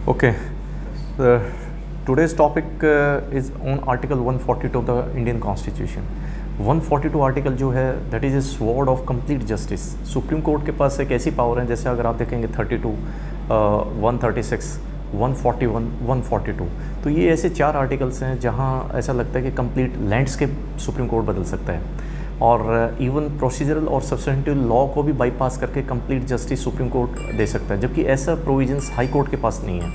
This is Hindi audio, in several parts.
Okay. Today's topic is on Article 142 of the Indian Constitution. 142 article जो है that is a sword of complete justice. Supreme court के पास एक ऐसी पावर है, जैसे अगर आप देखेंगे 32, 136, 141, 142, तो ये ऐसे 4 आर्टिकल्स हैं जहाँ ऐसा लगता है कि कंप्लीट लैंडस्केप सुप्रीम कोर्ट बदल सकता है और इवन प्रोसीजरल और सब्सटेंटिव लॉ को भी बाईपास करके कंप्लीट जस्टिस सुप्रीम कोर्ट दे सकता है, जबकि ऐसा प्रोविजंस हाई कोर्ट के पास नहीं है।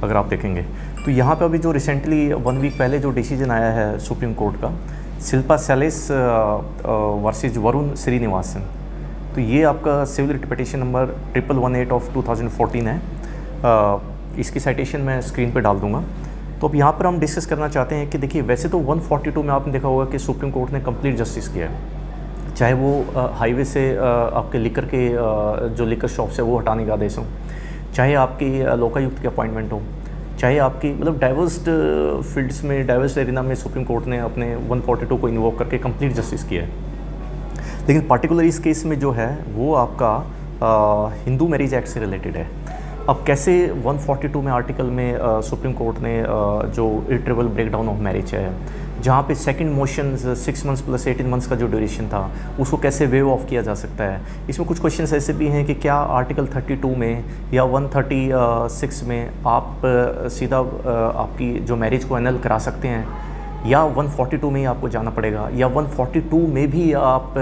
अगर आप देखेंगे तो यहाँ पे अभी जो रिसेंटली 1 वीक पहले जो डिसीजन आया है सुप्रीम कोर्ट का, शिल्पा सैलेस वर्सेस वरुण श्रीनिवासन, तो ये आपका civil writ petition number 1118 of 2014 है। इसकी साइटेशन मैं स्क्रीन पे डाल दूंगा। तो अब यहाँ पर हम डिस्कस करना चाहते हैं कि देखिए, वैसे तो 142 में आपने देखा होगा कि सुप्रीम कोर्ट ने कंप्लीट जस्टिस किया है, चाहे वो हाईवे से आपके लिकर के जो लिकर शॉप्स है वो हटाने का आदेश हो, चाहे आपकी लोकायुक्त की अपॉइंटमेंट हो, चाहे आपकी मतलब डाइवर्स फील्ड्स में, डाइवर्स एरिना में सुप्रीम कोर्ट ने अपने 142 को इन्वोक करके कंप्लीट जस्टिस किया है। लेकिन पार्टिकुलर इस केस में जो है वो आपका हिंदू मैरिज एक्ट से रिलेटेड है। अब कैसे 142 में आर्टिकल में सुप्रीम कोर्ट ने जो इरिट्रेबल ब्रेकडाउन ऑफ मैरिज है, जहाँ पे second motion 6 months plus 18 months का जो ड्यूरेशन था उसको कैसे वेव ऑफ किया जा सकता है। इसमें कुछ क्वेश्चंस ऐसे भी हैं कि क्या आर्टिकल 32 में या 136 में आप सीधा आपकी जो मैरिज को एनल करा सकते हैं, या 142 में ही आपको जाना पड़ेगा, या 142 में भी आप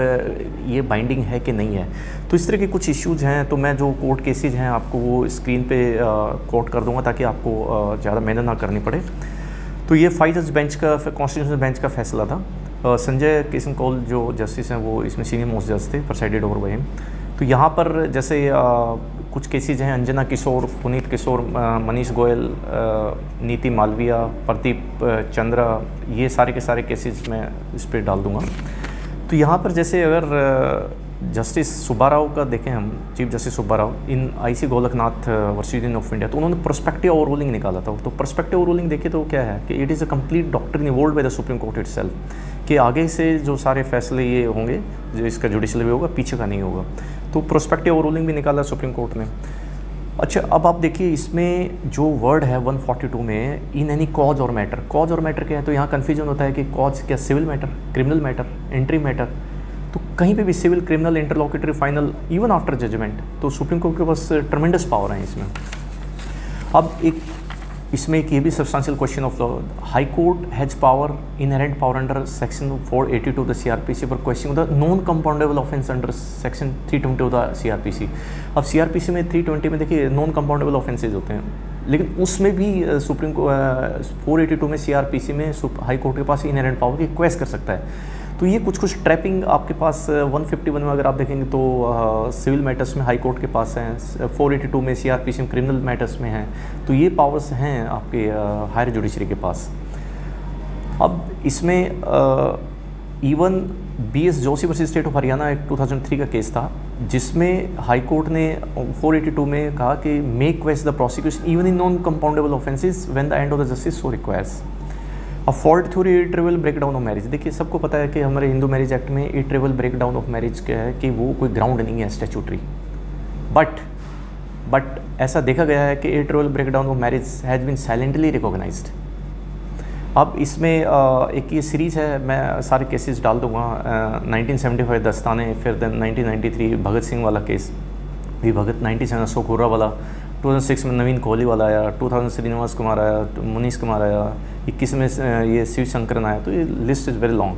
ये बाइंडिंग है कि नहीं है। तो इस तरह के कुछ इश्यूज हैं। तो मैं जो कोर्ट केसेज हैं आपको वो स्क्रीन पे कोट कर दूंगा ताकि आपको ज़्यादा मेहनत ना करनी पड़े। तो ये 5 जज बेंच का, कॉन्स्टिट्यूशनल बेंच का फैसला था। संजय किशन कौल जो जस्टिस हैं वो इसमें सीनियर मोस्ट जज थे, प्रेसाइडेड ओवर बाय हिम। तो यहाँ पर जैसे कुछ केसेज हैं, अंजना किशोर, पुनीत किशोर, मनीष गोयल, नीति मालविया, प्रदीप चंद्रा, ये सारे के सारे केसेज मैं इस पर डाल दूँगा। तो यहाँ पर जैसे अगर जस्टिस सुब्बाराव का देखें हम, chief justice Subbarao in IC Golaknath versus union of India, तो उन्होंने प्रोस्पेक्टिव ओवर रूलिंग निकाला था। तो प्रोस्पेक्टिव ओवर रूलिंग देखिए तो क्या है कि it is a complete doctrine evolved by the supreme court itself, कि आगे से जो सारे फैसले ये होंगे, जो इसका जुडिशल भी होगा, पीछे का नहीं होगा। तो प्रोस्पेक्टिव ओवर रूलिंग भी निकाला सुप्रीम कोर्ट ने। अच्छा, अब आप देखिए इसमें जो वर्ड है 142 में, इन एनी कॉज और मैटर। कॉज और मैटर क्या है, तो यहाँ कन्फ्यूजन होता है कि कॉज क्या, civil matter, criminal matter, entry matter. तो कहीं पे भी civil, criminal, interlocutory, final, even after judgement, तो सुप्रीम कोर्ट के पास ट्रमेंडस पावर है इसमें। अब इसमें एक ये भी substantial question of law, high court has power, inherent power under section 482 the CrPC for questioning the non compoundable offence under section 320 of the CrPC. अब सीआरपीसी में 320 में देखिए नॉन कंपाउंडेबल ऑफेंसेज होते हैं, लेकिन उसमें भी सुप्रीम को 482 में सीआरपीसी में हाई कोर्ट के पास इनहेरेंट पावर की रिक्वेस्ट कर सकता है। तो ये कुछ ट्रैपिंग आपके पास 151 में अगर आप देखेंगे तो सिविल मैटर्स में हाई कोर्ट के पास हैं, 482 में सीआरपीसी में क्रिमिनल मैटर्स में हैं। तो ये पावर्स हैं आपके हायर जुडिशरी के पास। अब इसमें even BS Joshi versus state of Haryana एक 2003 का केस था, जिसमें हाई कोर्ट ने 482 में कहा कि may quash the prosecution even in non compoundable offences when the end of the justice so requires. अब fault theory irretrievable breakdown of marriage, देखिए सबको पता है कि हमारे हिंदू मैरिज एक्ट में इरिट्रेबल ब्रेकडाउन ऑफ मैरिज क्या है कि वो कोई ग्राउंड नहीं है स्टैट्यूटरी, बट ऐसा देखा गया है कि irretrievable breakdown of marriage has been silently recognised. अब इसमें एक ये सीरीज़ है, मैं सारे केसेस डाल दूँगा। 1975 दस्ताने, फिर 1993 भगत सिंह वाला केस, भी भगत, 97 अशोक हुर्रा वाला, 2006 में नवीन कोहली वाला आया, 2000 श्रीनिवास कुमार आया, मुनीष कुमार आया, 21 में ये शिव शंकरन आया। तो ये लिस्ट इज़ वेरी लॉन्ग।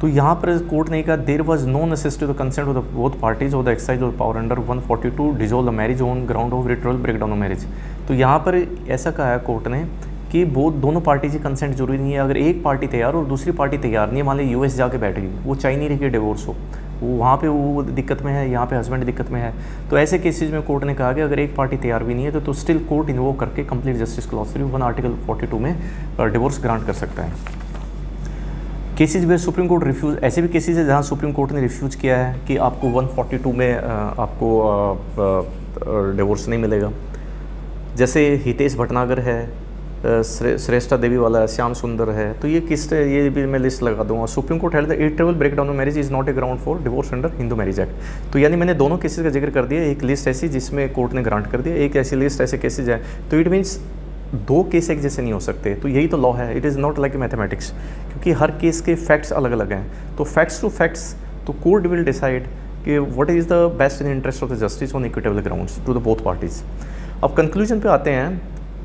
तो यहाँ पर कोर्ट ने कहा there was no necessity to the consent of the both parties of the exercise of power under 142 dissolve the marriage on ground of irretrievable breakdown of marriage. तो यहाँ पर ऐसा कहा है कोर्ट ने कि दोनों पार्टी की कंसेंट जरूरी नहीं है। अगर एक पार्टी तैयार और दूसरी पार्टी तैयार नहीं है, मान ली यूएस जाके बैठ गई, वो चाह नहीं रही कि डिवोर्स हो, वो वहाँ पे वो दिक्कत में है, यहाँ पे हस्बैंड दिक्कत में है, तो ऐसे केसेस में कोर्ट ने कहा कि अगर एक पार्टी तैयार भी नहीं है तो स्टिल कोर्ट इन्वोक करके कंप्लीट जस्टिस क्लॉज 3 आर्टिकल 42 में डिवोर्स ग्रांट कर सकता है। केसेज में सुप्रीम कोर्ट रिफ्यूज़, ऐसे भी केसेज है जहाँ सुप्रीम कोर्ट ने रिफ्यूज़ किया है कि आपको 142 में आपको डिवोर्स नहीं मिलेगा। जैसे हितेश भटनागर है, श्रेष्ठा देवी वाला है, श्याम सुंदर है, तो ये किस, ये भी मैं लिस्ट लगा दूंगा। Supreme court held the irretrievable breakdown of marriage is not a ground for divorce under Hindu marriage act. तो यानी मैंने दोनों केसेस का जिक्र कर दिया, एक लिस्ट ऐसी जिसमें कोर्ट ने ग्रांट कर दिया, एक ऐसी लिस्ट ऐसे केसेज है। तो इट मीन्स दो केस एक जैसे नहीं हो सकते, तो यही तो लॉ है, it is not like mathematics, क्योंकि हर केस के फैक्ट्स अलग अलग हैं। तो फैक्ट्स टू फैक्ट्स, तो कोर्ट विल डिसाइड कि what is the best in interest of the justice on equitable grounds to the both parties. अब कंक्लूजन पे आते हैं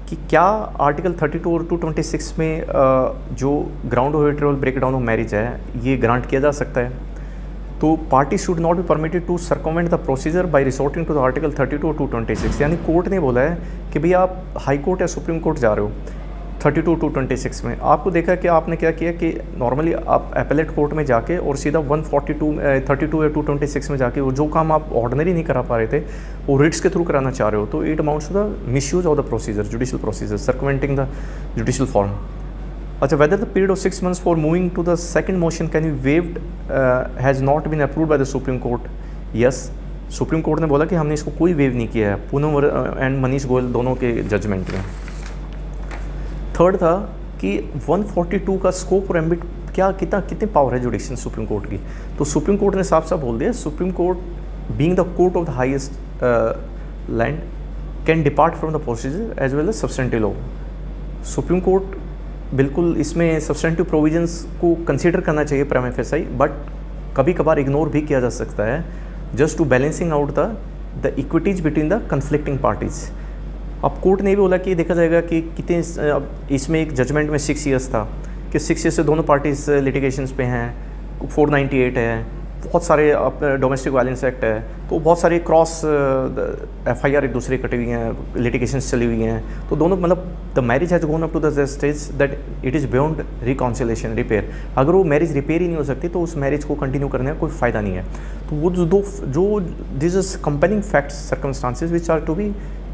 कि क्या आर्टिकल 32 और 226 में जो ground of irretrievable breakdown of marriage है ये ग्रांट किया जा सकता है। तो party should not be permitted to circumvent the procedure by resorting to the article 32 और 226। यानी कोर्ट ने बोला है कि भैया आप हाई कोर्ट या सुप्रीम कोर्ट जा रहे हो 32 226 में, आपको देखा कि आपने क्या किया कि नॉर्मली आप एपेलेट कोर्ट में जाके और सीधा 142 32 या 226 में जाके वो जो काम आप ऑर्डिनरी नहीं करा पा रहे थे वो रिट्स के थ्रू कराना चाह रहे हो, तो it amounts to the misuse of the procedure, judicial procedure, circumventing the judicial form. अच्छा, whether the period of 6 months for moving to the second motion can be waived has not been approved by the supreme court. Yes, supreme court ने बोला कि हमने इसको कोई वेव नहीं किया है, पूनम एंड मनीष गोयल दोनों के जजमेंट में। थर्ड था कि 142 का स्कोप और एम्बिट क्या कितने पावर है जुडिशियल सुप्रीम कोर्ट की। तो सुप्रीम कोर्ट ने साफ साफ बोल दिया, supreme court being the court of the highest land can depart from the procedure as well as substantive law. Supreme court बिल्कुल इसमें सब्सटेंटिव प्रोविजंस को कंसीडर करना चाहिए प्राइमा फेसाई, बट कभी कभार इग्नोर भी किया जा सकता है just to balancing out the equities between the conflicting parties. अब कोर्ट ने भी बोला कि देखा जाएगा कि कितने, इसमें एक जजमेंट में 6 years था कि 6 years से दोनों पार्टीज लिटिगेशंस पे हैं, 498 है, बहुत सारे डोमेस्टिक वायलेंस एक्ट है, तो बहुत सारे क्रॉस FIR एक दूसरे कटी हुई हैं, लिटिगेशंस चली हुई हैं, तो दोनों मतलब the marriage has gone up to the stage that it is beyond reconciliation repair. अगर वो मैरिज रिपेयर ही नहीं हो सकती तो उस मैरिज को कंटिन्यू करने का कोई फ़ायदा नहीं है। तो वो जो this is compelling facts circumstances which are to be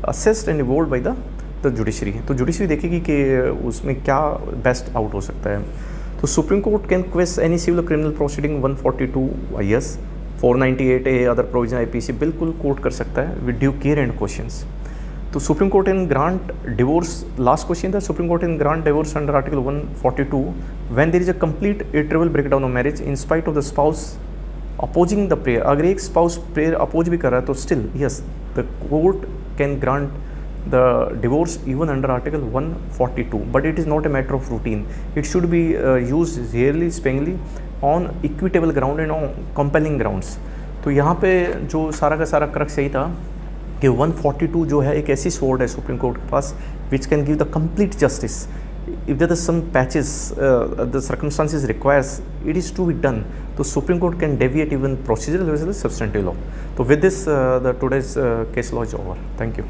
assessed and evolved by the judiciary. तो जुडिशरी देखेगी कि उसमें क्या बेस्ट आउट हो सकता है। तो supreme court can quash any civil criminal proceeding 142 yes, 498A other provision IPC बिल्कुल कोर्ट कर सकता है with due care and questions. तो supreme court in grant divorce, last question था, supreme court in grant divorce under article 142 when there is a complete irretrievable breakdown of marriage in spite of the spouse opposing the prayer. अगर एक स्पाउस प्रेयर अपोज भी कर रहा है तो still yes the court can grant the divorce even under article 142, but it is not a matter of routine. It should be used rarely, sparingly on equitable ground and on compelling grounds. तो यहाँ पे जो सारा का सारा क्रक्स यही था कि 142 जो है एक ऐसी स्वॉर्ड है सुप्रीम कोर्ट के पास which can give the complete justice. If there are some patches, the circumstances requires, it is to be done. So Supreme Court can deviate even procedural as well as substantive law. So with this, the today's case law is over. Thank you.